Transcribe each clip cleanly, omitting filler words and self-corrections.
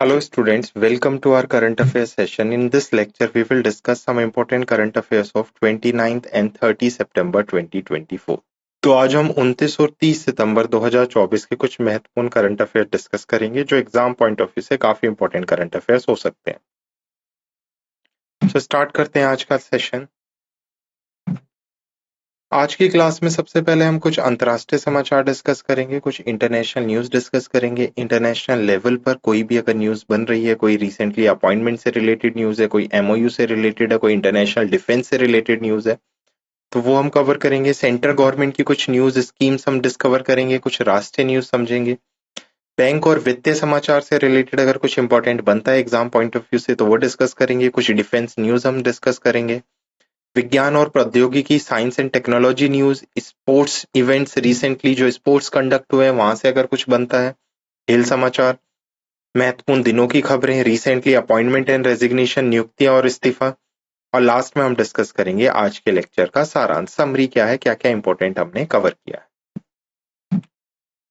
Hello students, welcome to our current affairs session. In this lecture, we will discuss some important current affairs of 29th and 30 September 2024. तो आज हम 29 और 30 सितंबर 2024 के कुछ महत्वपूर्ण current affair discuss करेंगे जो एग्जाम पॉइंट ऑफ व्यू से काफी इंपॉर्टेंट करंट अफेयर्स हो सकते हैं। स्टार्ट करते हैं आज का सेशन। आज की क्लास में सबसे पहले हम कुछ अंतर्राष्ट्रीय समाचार डिस्कस करेंगे, कुछ इंटरनेशनल न्यूज डिस्कस करेंगे। इंटरनेशनल लेवल पर कोई भी अगर न्यूज बन रही है, कोई रिसेंटली अपॉइंटमेंट से रिलेटेड न्यूज है, कोई एमओयू से रिलेटेड है, कोई इंटरनेशनल डिफेंस से रिलेटेड न्यूज है, तो वो हम कवर करेंगे। सेंट्रल गवर्नमेंट की कुछ न्यूज स्कीम्स हम डिस्कवर करेंगे, कुछ राष्ट्रीय न्यूज समझेंगे। बैंक और वित्तीय समाचार से रिलेटेड अगर कुछ इंपॉर्टेंट बनता है एग्जाम पॉइंट ऑफ व्यू से तो वो डिस्कस करेंगे। कुछ डिफेंस न्यूज हम डिस्कस करेंगे। विज्ञान और प्रौद्योगिकी, science and technology news, sports events, recently जो स्पोर्ट्स कंडक्ट हुए हैं वहां से अगर कुछ बनता है, खेल समाचार, महत्वपूर्ण दिनों की खबरें, रिसेंटली अपॉइंटमेंट एंड रेजिग्नेशन, नियुक्तियां और इस्तीफा, और लास्ट में हम डिस्कस करेंगे आज के लेक्चर का सारांश, समरी क्या है, क्या क्या इंपॉर्टेंट हमने कवर किया है।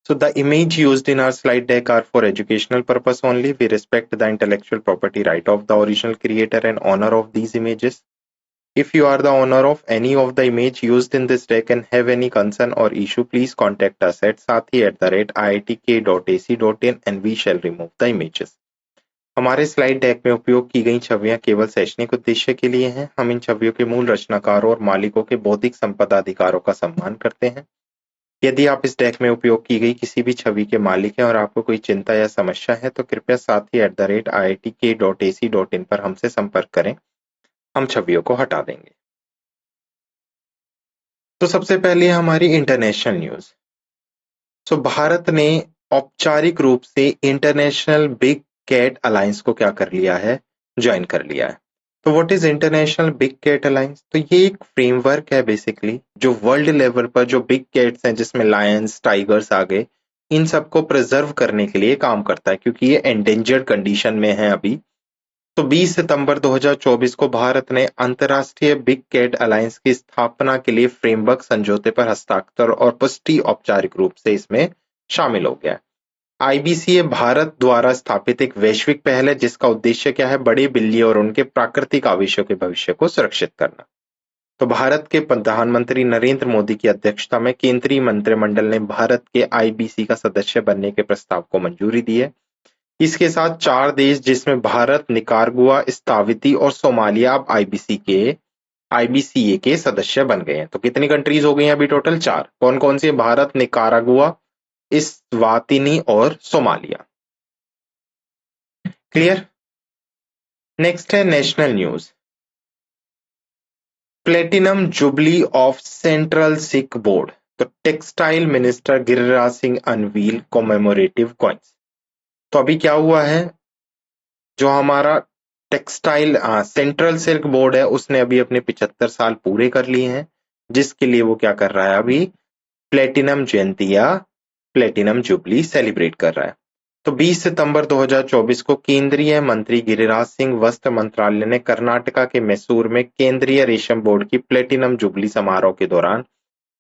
So the image used in our slide deck are for educational purpose only. We respect the intellectual property right of the original creator and owner of these images. If you are the owner of any of the image used in this deck and have any concern or issue, please contact us at sathi@iitk.ac.in and we shall remove the images. हमारे slide deck में उपयोग की गई छवियां केवल शैक्षणिक उद्देश्य के लिए हैं। हम इन छवियों के मूल रचनाकारों और मालिकों के बौद्धिक संपदा अधिकारों का सम्मान करते हैं। यदि आप इस डेक में उपयोग की गई किसी भी छवि के मालिक हैं और आपको कोई चिंता या समस्या है तो कृपया sathi@iitk.ac.in पर हमसे संपर्क करें, हम छवियों को हटा देंगे। तो सबसे पहले हमारी इंटरनेशनल न्यूज। तो भारत ने औपचारिक रूप से इंटरनेशनल बिग कैट अलायंस को क्या कर लिया है, ज्वाइन कर लिया है। तो what is international big cat alliance? तो ये एक फ्रेमवर्क है बेसिकली जो वर्ल्ड लेवल पर जो बिग कैट्स हैं जिसमें लायंस, टाइगर्स आ गए, इन सबको प्रिजर्व करने के लिए काम करता है क्योंकि ये एंडेंजर्ड कंडीशन में है अभी। तो 20 सितंबर 2024 को भारत ने अंतरराष्ट्रीय बिग कैट अलायंस की स्थापना के लिए फ्रेमवर्क समझौते पर हस्ताक्षर और पुष्टि औपचारिक रूप से इसमें शामिल हो गया है। आईबीसीए भारत द्वारा स्थापित एक वैश्विक पहल है जिसका उद्देश्य क्या है, बड़ी बिल्ली और उनके प्राकृतिक आवासों के भविष्य को सुरक्षित करना। तो भारत के प्रधानमंत्री नरेंद्र मोदी की अध्यक्षता में केंद्रीय मंत्रिमंडल ने भारत के आईबीसी का सदस्य बनने के प्रस्ताव को मंजूरी दी है। इसके साथ 4 देश जिसमें भारत, निकारागुआ, इस्तावाती और सोमालिया अब आईबीसीए के सदस्य बन गए हैं। तो कितनी कंट्रीज हो गई हैं अभी टोटल? 4। कौन कौन सी? भारत, निकारागुआ, इस्वातिनी और सोमालिया। क्लियर? नेक्स्ट है national news. Platinum jubilee of central silk board. तो textile minister Giriraj Singh unveil commemorative coins. तो अभी क्या हुआ है, जो हमारा टेक्सटाइल सेंट्रल सिल्क बोर्ड है उसने अभी अपने 75 साल पूरे कर लिए हैं, जिसके लिए वो क्या कर रहा है, अभी प्लेटिनम जयंती या प्लेटिनम जुबली सेलिब्रेट कर रहा है। तो 20 सितंबर 2024 को केंद्रीय मंत्री गिरिराज सिंह वस्त्र मंत्रालय ने कर्नाटका के मैसूर में केंद्रीय रेशम बोर्ड की प्लेटिनम जुबली समारोह के दौरान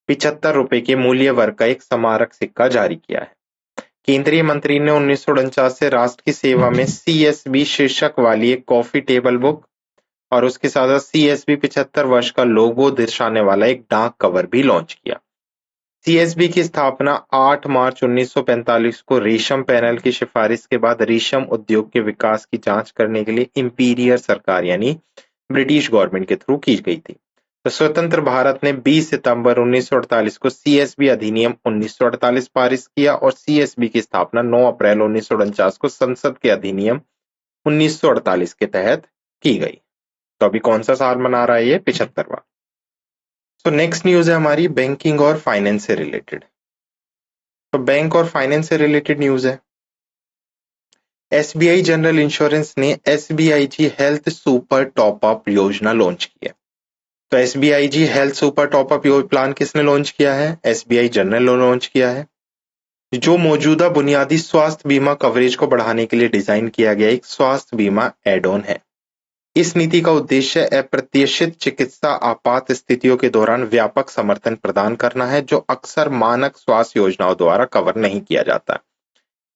75 रुपए के मूल्य वर्ग का एक स्मारक सिक्का जारी किया है। केंद्रीय मंत्री ने 1949 से राष्ट्र की सेवा में सीएसबी शीर्षक वाली एक कॉफी टेबल बुक और उसके साथ सीएसबी 75 वर्ष का लोगो दर्शाने वाला एक डाक कवर भी लॉन्च किया। सीएसबी की स्थापना 8 मार्च 1945 को रेशम पैनल की सिफारिश के बाद रेशम उद्योग के विकास की जांच करने के लिए इंपीरियल सरकार यानी ब्रिटिश गवर्नमेंट के थ्रू की गई थी। तो स्वतंत्र भारत ने 20 सितंबर 1948 को सीएसबी अधिनियम 1948 पारित किया और सीएसबी की स्थापना 9 अप्रैल 1949 को संसद के अधिनियम 1948 के तहत की गई। तो अभी कौन सा साल मना रहा है ये? 75वां। तो नेक्स्ट न्यूज है हमारी बैंकिंग और फाइनेंस से रिलेटेड। तो बैंक और फाइनेंस से रिलेटेड न्यूज है। एसबीआई जनरल इंश्योरेंस ने एसबीआईजी हेल्थ सुपर टॉपअप योजना लॉन्च की है। तो एसबीआईजी हेल्थ सुपर टॉपअप प्लान किसने लॉन्च किया है? एसबीआई जनरल ने लॉन्च किया है, जो मौजूदा बुनियादी स्वास्थ्य बीमा कवरेज को बढ़ाने के लिए डिजाइन किया गया एक स्वास्थ्य बीमा एड ऑन है। इस नीति का उद्देश्य अप्रत्याशित चिकित्सा आपात स्थितियों के दौरान व्यापक समर्थन प्रदान करना है, जो अक्सर मानक स्वास्थ्य योजनाओं द्वारा कवर नहीं किया जाता।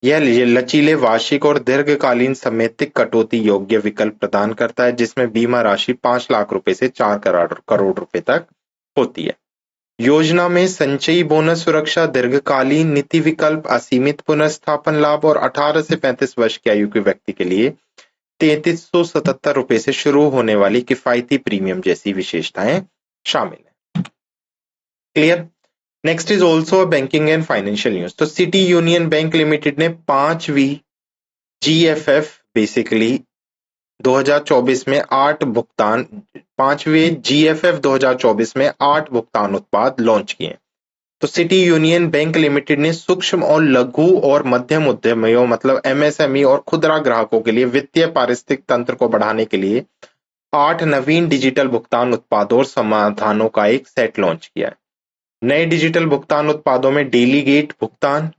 यह लचीले वार्षिक और दीर्घकालीन समेतित कटौती योग्य विकल्प प्रदान करता है जिसमें बीमा राशि 5 लाख रुपए से 4 करोड़ रुपए तक होती है। योजना में संचयी बोनस सुरक्षा, दीर्घकालीन नीति विकल्प, असीमित पुनर्स्थापन लाभ और 18 से 35 वर्ष की आयु के व्यक्ति के लिए 3377 रुपए से शुरू होने वाली किफायती प्रीमियम जैसी विशेषताएं शामिल है। Clear. Next is also a banking and financial news. तो सिटी यूनियन बैंक लिमिटेड ने 5वीं GFF बेसिकली 2024 में 5वें GFF 2024 में 8 भुगतान उत्पाद लॉन्च किए। तो सिटी यूनियन बैंक लिमिटेड ने सूक्ष्म और लघु और मध्यम उद्यमियों मतलब MSME और खुदरा ग्राहकों के लिए वित्तीय पारिस्थितिक तंत्र को बढ़ाने के लिए 8 नवीन डिजिटल भुगतान उत्पादों और समाधानों का एक सेट लॉन्च किया है। नए डिजिटल भुगतान उत्पादों में डेली गेट भुगतान,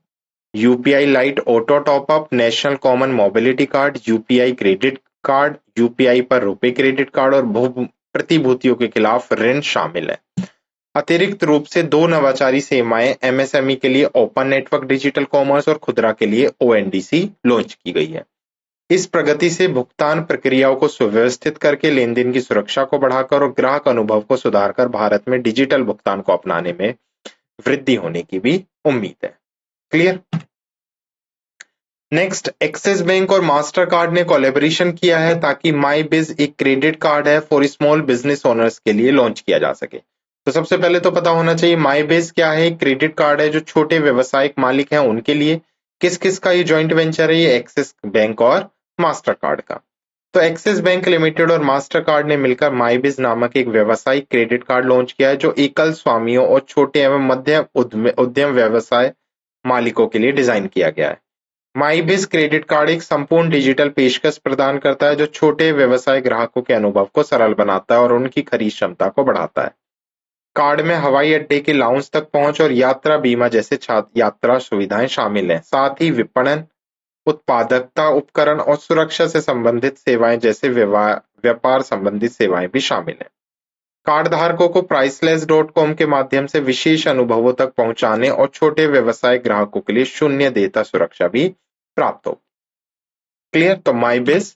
UPI light auto top up, national common mobility card, UPI credit card, UPI पर रुपए क्रेडिट कार्ड और प्रतिभूतियों के खिलाफ ऋण शामिल है। अतिरिक्त रूप से 2 नवाचारी सेवाएं MSME के लिए ओपन नेटवर्क डिजिटल कॉमर्स और खुदरा के लिए ONDC लॉन्च की गई है। इस प्रगति से भुगतान प्रक्रियाओं को सुव्यवस्थित करके लेनदेन की सुरक्षा को बढ़ाकर और ग्राहक अनुभव को सुधारकर भारत में डिजिटल भुगतान को अपनाने में वृद्धि होने की भी उम्मीद है। क्लियर। नेक्स्ट, एक्सिस बैंक और मास्टर कार्ड ने कोलैबोरेशन किया है ताकि माई बिज एक क्रेडिट कार्ड है फॉर स्मॉल बिजनेस ओनर्स के लिए लॉन्च किया जा सके। तो सबसे पहले तो पता होना चाहिए माई बिज क्या है। क्रेडिट कार्ड है जो छोटे व्यवसायिक मालिक हैं उनके लिए। किस किस का ये ज्वाइंट वेंचर है? ये एक्सिस बैंक और मास्टर कार्ड का। तो एक्सिस बैंक लिमिटेड और मास्टर कार्ड ने मिलकर माई बिज नामक एक व्यवसायिक क्रेडिट कार्ड लॉन्च किया है जो एकल स्वामियों और छोटे एवं मध्यम उद्यम व्यवसाय मालिकों के लिए डिजाइन किया गया है। माईबिज क्रेडिट कार्ड एक संपूर्ण डिजिटल पेशकश प्रदान करता है जो छोटे व्यवसाय ग्राहकों के अनुभव को सरल बनाता है और उनकी खरीद क्षमता को बढ़ाता है। कार्ड में हवाई अड्डे के लाउंज तक पहुंच और यात्रा बीमा जैसे यात्रा सुविधाएं शामिल हैं। साथ ही विपणन, उत्पादकता, उपकरण और सुरक्षा से संबंधित सेवाएं जैसे व्यापार संबंधित सेवाएं भी शामिल हैं। कार्ड धारकों को priceless.com के माध्यम से विशेष अनुभवों तक पहुंचाने और छोटे व्यवसाय ग्राहकों के लिए शून्य देयता सुरक्षा भी प्राप्त हो। क्लियर। तो माईबिज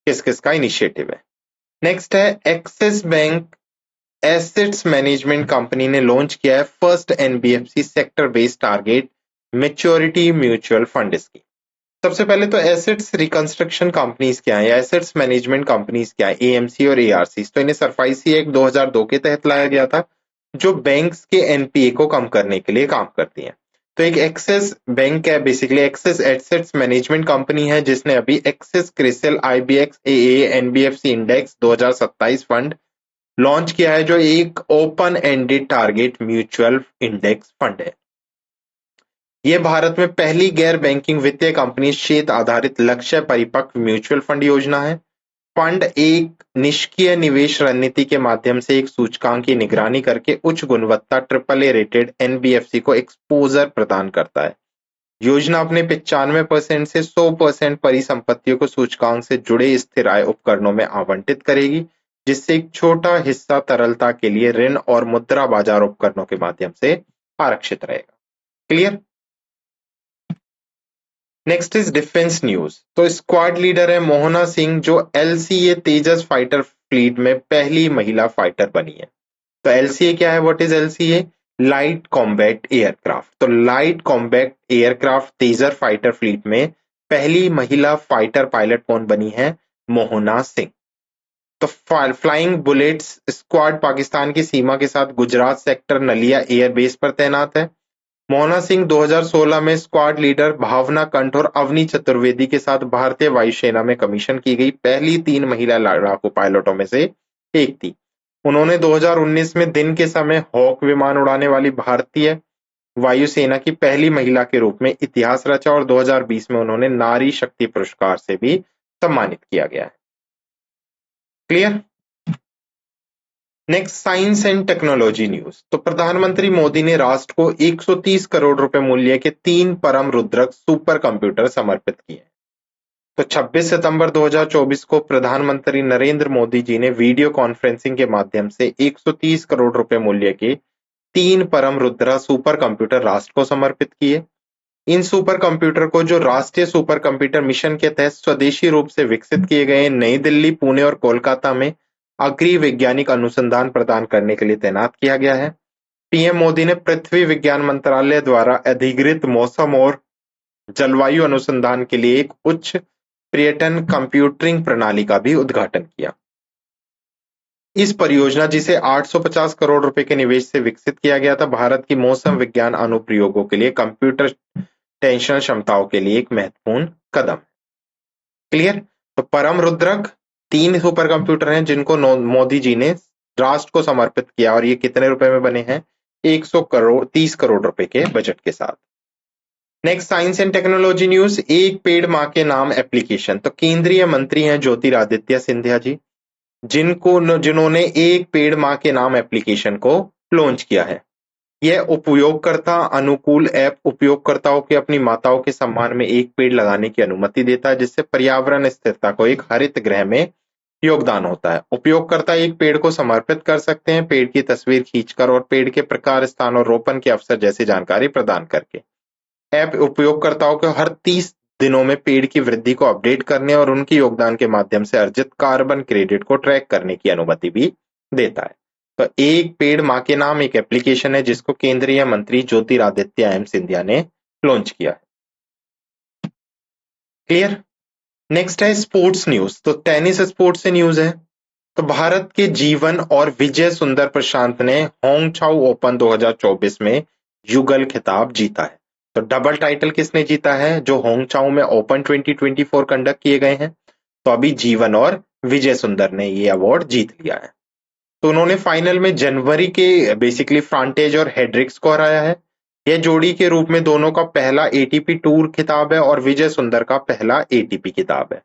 किस किस का इनिशिएटिव है। नेक्स्ट है axis bank assets management company ने लॉन्च किया है first NBFC sector based target maturity mutual fund scheme. सबसे पहले तो एसेट्स रिकंस्ट्रक्शन कंपनीज क्या है या एसेट्स मैनेजमेंट कंपनीज क्या है, AMC और ARCs। तो इन्हें सरफाईसी एक्ट 2002 के तहत लाया गया था जो बैंक्स के NPA को कम करने के लिए काम करती हैं। तो एक एक्सिस बैंक है basically axis assets management company है जिसने अभी axis CRISIL IBX AA NBFC index 2027 fund launch किया है जो एक open ended target mutual index fund है। यह भारत में पहली गैर बैंकिंग वित्तीय कंपनी क्षेत्र आधारित लक्ष्य परिपक्व म्यूचुअल फंड योजना है। फंड एक निष्क्रिय निवेश रणनीति के माध्यम से एक सूचकांक की निगरानी करके उच्च गुणवत्ता AAA रेटेड NBFC को एक्सपोजर प्रदान करता है। योजना अपने 95% से 100% परिसंपत्तियों को सूचकांक से जुड़े स्थिर आय उपकरणों में आवंटित करेगी जिससे एक छोटा हिस्सा तरलता के लिए ऋण और मुद्रा बाजार उपकरणों के माध्यम से आरक्षित रहेगा। Clear. Next is defence news. तो स्क्वाड लीडर है मोहना सिंह जो LCA तेजस फाइटर फ्लीट में पहली महिला फाइटर बनी है। तो LCA क्या है? What is LCA? Light combat aircraft. तो लाइट कॉम्बैट एयरक्राफ्ट तेजस फाइटर फ्लीट में पहली महिला फाइटर पायलट कौन बनी है? मोहना सिंह। तो फ्लाइंग बुलेट्स स्क्वाड पाकिस्तान की सीमा के साथ गुजरात सेक्टर नलिया एयरबेस पर तैनात है। मोहना सिंह 2016 में स्क्वाड लीडर भावना कंठ और अवनी चतुर्वेदी के साथ भारतीय वायुसेना में कमीशन की गई पहली 3 महिला लड़ाकू पायलटों में से एक थी। उन्होंने 2019 में दिन के समय हॉक विमान उड़ाने वाली भारतीय वायुसेना की पहली महिला के रूप में इतिहास रचा और 2020 में उन्होंने नारी शक्ति पुरस्कार से भी सम्मानित किया गया है। Clear. Next, science and technology news. तो प्रधानमंत्री मोदी ने राष्ट्र को 130 करोड़ रुपए मूल्य के 3 परम रुद्रक सुपर कंप्यूटर समर्पित किए। तो 26 सितंबर 2024 को प्रधानमंत्री नरेंद्र मोदी जी ने वीडियो कॉन्फ्रेंसिंग के माध्यम से 130 करोड़ रुपए मूल्य के 3 परम रुद्रा सुपर कंप्यूटर राष्ट्र को समर्पित किए। इन सुपर कंप्यूटर को जो राष्ट्रीय सुपर कंप्यूटर मिशन के तहत स्वदेशी रूप से विकसित किए गए नई दिल्ली, पुणे और कोलकाता में अग्रणी वैज्ञानिक अनुसंधान प्रदान करने के लिए तैनात किया गया है। पीएम मोदी ने पृथ्वी विज्ञान मंत्रालय द्वारा अधिकृत मौसम और जलवायु अनुसंधान के लिए एक उच्च पर्यटन कंप्यूटिंग प्रणाली का भी उद्घाटन किया। इस परियोजना, जिसे 850 करोड़ रुपए के निवेश से विकसित किया गया था, भारत की मौसम विज्ञान अनुप्रयोगों के लिए कंप्यूटेशनल क्षमताओं के लिए एक महत्वपूर्ण कदम। क्लियर? तो परम रुद्रक 3 सुपर कंप्यूटर हैं जिनको मोदी जी ने राष्ट्र को समर्पित किया, और ये कितने रुपए में बने हैं? 30 करोड़ रुपए के बजट के साथ। Next, science and technology news. एक पेड़ मां के नाम एप्लीकेशन। तो केंद्रीय मंत्री हैं ज्योतिरादित्य सिंधिया जी, जिन्होंने एक पेड़ मां के नाम एप्लीकेशन को लॉन्च किया है। यह उपयोगकर्ता अनुकूल ऐप उपयोगकर्ताओं के अपनी माताओं के सम्मान में एक पेड़ लगाने की अनुमति देता है, जिससे पर्यावरण स्थिरता को एक हरित गृह में योगदान होता है। उपयोगकर्ता एक पेड़ को समर्पित कर सकते हैं, पेड़ की तस्वीर खींचकर और पेड़ के प्रकार, स्थान और रोपण के अवसर जैसी जानकारी प्रदान करके। ऐप उपयोगकर्ताओं को हर 30 दिनों में पेड़ की वृद्धि को अपडेट करने और उनके योगदान के माध्यम से अर्जित कार्बन क्रेडिट को ट्रैक करने की अनुमति भी देता है। तो एक पेड़ मां के नाम एक एप्लीकेशन है जिसको केंद्रीय मंत्री ज्योतिरादित्य एम सिंधिया ने लॉन्च किया है। क्लियर? नेक्स्ट है स्पोर्ट्स न्यूज। तो टेनिस स्पोर्ट्स से न्यूज है। तो भारत के जीवन और विजय सुंदर प्रशांत ने होंगचाओ ओपन 2024 में युगल खिताब जीता है। तो डबल टाइटल किसने जीता है? जो होंगचाओ में ओपन 2024 कंडक्ट किए गए हैं, तो अभी जीवन और विजय सुंदर ने ये अवार्ड जीत लिया है। तो उन्होंने फाइनल में जनवरी के बेसिकली फ्रांटेज और हेड्रिक्स को हराया है। यह जोड़ी के रूप में दोनों का पहला एटीपी टूर खिताब है और विजय सुंदर का पहला एटीपी खिताब है।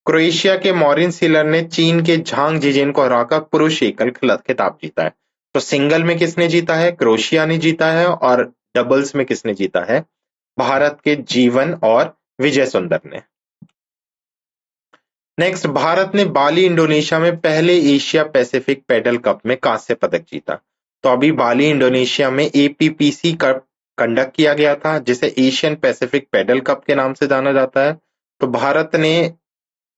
क्रोएशिया के मॉरिन सिलर ने चीन के झांग जिजेन को हराकर पुरुष एकल खिताब जीता है। तो सिंगल में किसने जीता है? क्रोएशिया ने जीता है, और डबल्स में किसने जीता है? भारत के जीवन और विजय सुंदर ने। नेक्स्ट, भारत ने बाली इंडोनेशिया में पहले एशिया पैसिफिक पेडल कप में कांस्य पदक जीता। तो अभी बाली इंडोनेशिया में एपीपीसी कप कंडक्ट किया गया था, जिसे एशियन पैसिफिक पेडल कप के नाम से जाना जाता है। तो भारत ने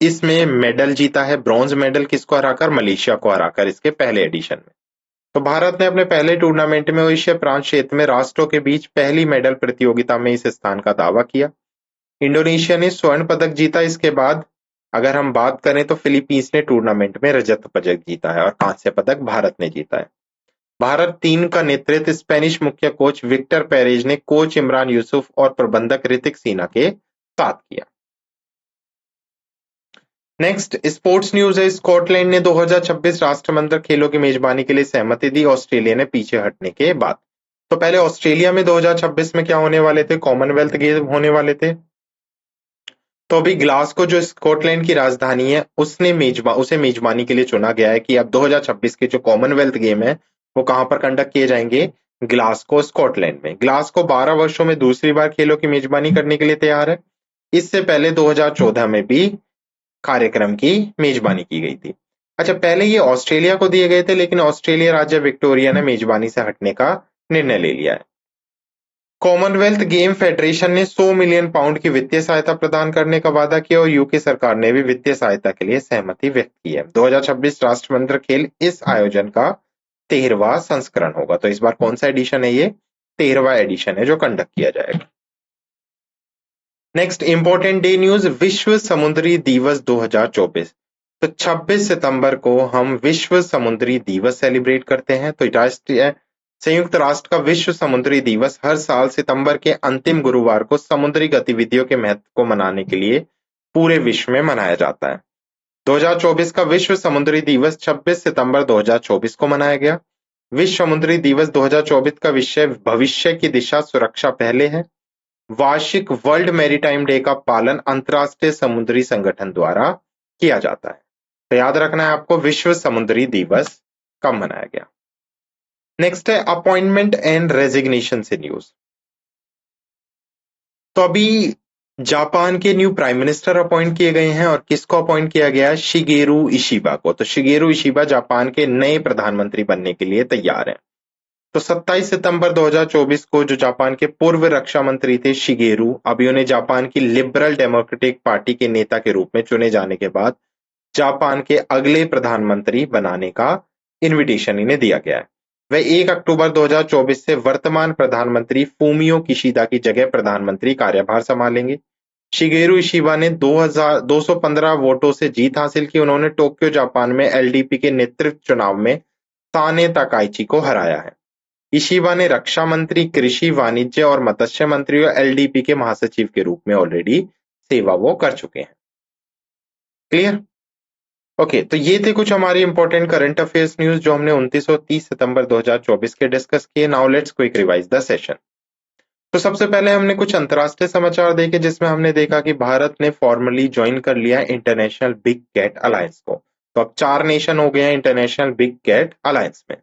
इसमें मेडल जीता है, ब्रॉन्ज मेडल, किसको हराकर? मलेशिया को हराकर, इसके पहले एडिशन में। तो भारत ने अपने पहले टूर्नामेंट में एशिया प्रांत क्षेत्र में राष्ट्रों के बीच पहली मेडल प्रतियोगिता में इस स्थान का दावा किया। इंडोनेशिया ने स्वर्ण पदक जीता। इसके बाद अगर हम बात करें तो फिलीपींस ने टूर्नामेंट में रजत पदक जीता है और कांस्य पदक भारत ने जीता है। भारत टीम का नेतृत्व स्पेनिश मुख्य कोच विक्टर पेरेज ने कोच इमरान यूसुफ और प्रबंधक ऋतिक सिन्हा के साथ किया। नेक्स्ट स्पोर्ट्स न्यूज है। स्कॉटलैंड ने 2026 राष्ट्रमंडल खेलों की मेजबानी के लिए सहमति दी, ऑस्ट्रेलिया ने पीछे हटने के बाद। तो पहले ऑस्ट्रेलिया में 2026 में क्या होने वाले थे? कॉमनवेल्थ गेम होने वाले थे। तो अभी ग्लासगो जो स्कॉटलैंड की राजधानी है, उसे मेजबानी के लिए चुना गया है कि अब 2026 के जो कॉमनवेल्थ गेम है वो कहां पर कंडक्ट किए जाएंगे? ग्लासगो, स्कॉटलैंड में। ग्लासगो 12 वर्षों में दूसरी बार खेलों की मेजबानी करने के लिए तैयार है। इससे पहले 2014 में भी कार्यक्रम की मेजबानी की गई थी। अच्छा, पहले ये ऑस्ट्रेलिया को दिए गए थे, लेकिन ऑस्ट्रेलिया राज्य विक्टोरिया ने मेजबानी से हटने का निर्णय ले लिया है। कॉमनवेल्थ गेम फेडरेशन ने 100 मिलियन पाउंड की वित्तीय सहायता प्रदान करने का वादा किया और यूके सरकार ने भी वित्तीय सहायता के लिए सहमति व्यक्त की है। 2026 राष्ट्रमंडल खेल इस आयोजन का 13वां संस्करण होगा। तो इस बार कौन सा एडिशन है? ये 13वां एडिशन है जो कंडक्ट किया जाएगा। नेक्स्ट इंपॉर्टेंट डे न्यूज, विश्व समुद्री दिवस 2024। तो 26 सितंबर को हम विश्व समुद्री दिवस सेलिब्रेट करते हैं। तो राष्ट्रीय संयुक्त राष्ट्र का विश्व समुद्री दिवस हर साल सितंबर के अंतिम गुरुवार को समुद्री गतिविधियों के महत्व को मनाने के लिए पूरे विश्व में मनाया जाता है। 2024 का विश्व समुद्री दिवस 26 सितंबर 2024 को मनाया गया। विश्व समुद्री दिवस 2024 का विषय भविष्य की दिशा, सुरक्षा पहले है। वार्षिक वर्ल्ड मैरीटाइम डे का पालन अंतरराष्ट्रीय समुद्री संगठन द्वारा किया जाता है। तो याद रखना है आपको विश्व समुद्री दिवस कब मनाया गया। नेक्स्ट है अपॉइंटमेंट एंड रेजिग्नेशन से न्यूज। तो अभी जापान के न्यू प्राइम मिनिस्टर अपॉइंट किए गए हैं, और किसको अपॉइंट किया गया है? शिगेरू इशिबा को। तो शिगेरू इशिबा जापान के नए प्रधानमंत्री बनने के लिए तैयार हैं। तो 27 सितंबर 2024 को जो जापान के पूर्व रक्षा मंत्री थे शिगेरू, अभी उन्हें जापान की लिबरल डेमोक्रेटिक पार्टी के नेता के रूप में चुने जाने के बाद जापान के अगले प्रधानमंत्री बनाने का इनविटेशन इन्हें दिया गया है। वह 1 अक्टूबर 2024 से वर्तमान प्रधानमंत्री फूमियो किशिदा की जगह प्रधानमंत्री कार्यभार संभालेंगे। शिगेरू इशिबा ने 215 वोटों से जीत हासिल की। उन्होंने टोक्यो जापान में एलडीपी के नेतृत्व चुनाव में ताने ताकाइची को हराया है। इशिबा ने रक्षा मंत्री, कृषि, वाणिज्य और मत्स्य मंत्री और एलडीपी के महासचिव के रूप में ऑलरेडी सेवा वो कर चुके हैं। क्लियर? ओके, तो ये थे कुछ हमारी इंपॉर्टेंट करंट अफेयर्स न्यूज जो हमने 29 और 30 सितंबर 2024 के डिस्कस किए। Now let's quick revise the session. तो सबसे पहले हमने कुछ अंतरराष्ट्रीय समाचार देखे जिसमें हमने देखा कि भारत ने फॉर्मली ज्वाइन कर लिया इंटरनेशनल बिग कैट अलायंस को। तो अब 4 नेशन हो गए हैं इंटरनेशनल बिग कैट अलायंस में।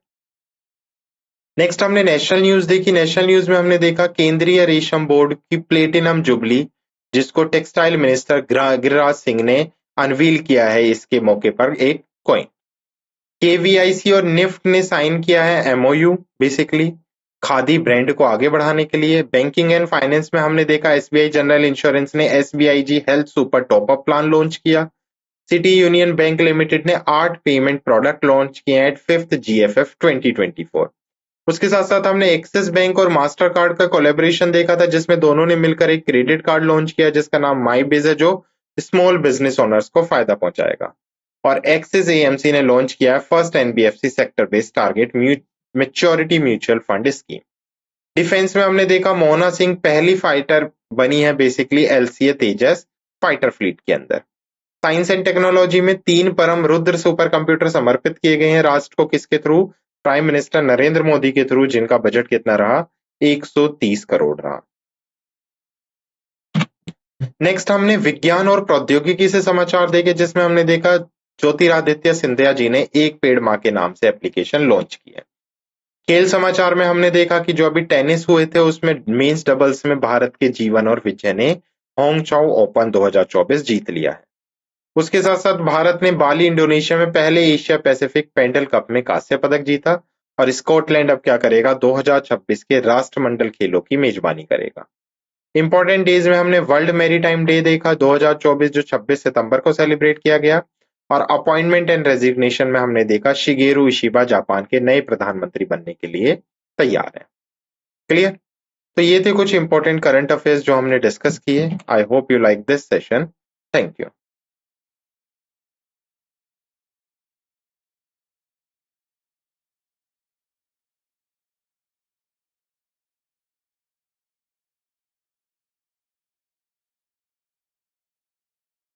नेक्स्ट हमने नेशनल न्यूज देखी। नेशनल न्यूज में हमने देखा केंद्रीय रेशम बोर्ड की प्लेटिनम जुबली, जिसको टेक्सटाइल मिनिस्टर गिरिराज सिंह ने अनवील किया है, इसके मौके पर एक कॉइन। केवीआईसी और निफ्ट ने साइन किया है एमओयू, बेसिकली खादी ब्रांड को आगे बढ़ाने के लिए। बैंकिंग एंड फाइनेंस में हमने देखा एसबीआई जनरल इंश्योरेंस ने SBIG health super top up plan launch किया। सिटी यूनियन बैंक लिमिटेड ने 8 पेमेंट प्रोडक्ट लॉन्च किए एट 5th GFF 2024। उसके साथ साथ हमने एक्सिस बैंक और मास्टर कार्ड का कोलैबोरेशन देखा था, जिसमें दोनों ने मिलकर एक क्रेडिट कार्ड लॉन्च किया जिसका नाम माई बिज है, जो स्मॉल बिजनेस ओनर्स को फायदा पहुंचाएगा। और एक्सिस एएमसी ने लॉन्च किया है first NBFC sector based target maturity mutual fund scheme. Defence में हमने देखा मोहना सिंह पहली फाइटर बनी है बेसिकली एलसीए तेजस फाइटर फ्लीट के अंदर। साइंस एंड टेक्नोलॉजी में 3 परम रुद्र सुपर कंप्यूटर समर्पित किए गए हैं राष्ट्र को, किसके through? Prime minister Narendra Modi के थ्रू, जिनका बजट कितना रहा? 130 करोड़ रहा। नेक्स्ट हमने विज्ञान और प्रौद्योगिकी से समाचार देखे जिसमें हमने देखा ज्योतिरादित्य सिंधिया जी ने एक पेड़ मां के नाम से एप्लीकेशन लॉन्च की है। खेल समाचार में हमने देखा कि जो अभी टेनिस हुए थे उसमें मेंस डबल्स में भारत के जीवन और विजय ने होंगचाओ ओपन 2024 जीत लिया है। उसके साथ साथ भारत ने बाली इंडोनेशिया में पहले एशिया पैसिफिक पेंडल कप में कांस्य पदक जीता और स्कॉटलैंड अब क्या करेगा? 2026 के राष्ट्रमंडल खेलों की मेजबानी करेगा। इंपॉर्टेंट डेज में हमने वर्ल्ड मैरीटाइम डे देखा 2024 जो 26 सितंबर को सेलिब्रेट किया गया। और अपॉइंटमेंट एंड रेजिग्नेशन में हमने देखा शिगेरू इशिबा जापान के नए प्रधानमंत्री बनने के लिए तैयार है। क्लियर? तो ये थे कुछ इंपॉर्टेंट करंट अफेयर्स जो हमने डिस्कस किए। I hope you like this session. Thank you.